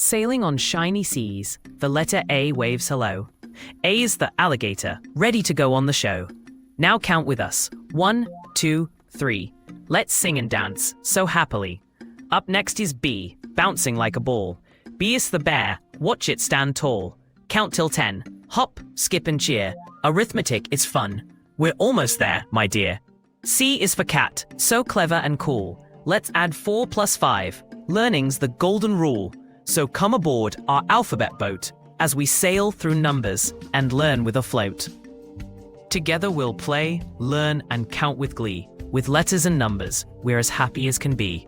Sailing on shiny seas, the letter A waves hello. A is the alligator, ready to go on the show. Now count with us. 1, 2, 3. Let's sing and dance, so happily. Up next is B, bouncing like a ball. B is the bear, watch it stand tall. Count till 10. Hop, skip and cheer. Arithmetic is fun. We're almost there, my dear. C is for cat, so clever and cool. Let's add 4 plus 5. Learning's the golden rule. So come aboard our alphabet boat as we sail through numbers and learn with a float. Together we'll play, learn, and count with glee. With letters and numbers, we're as happy as can be.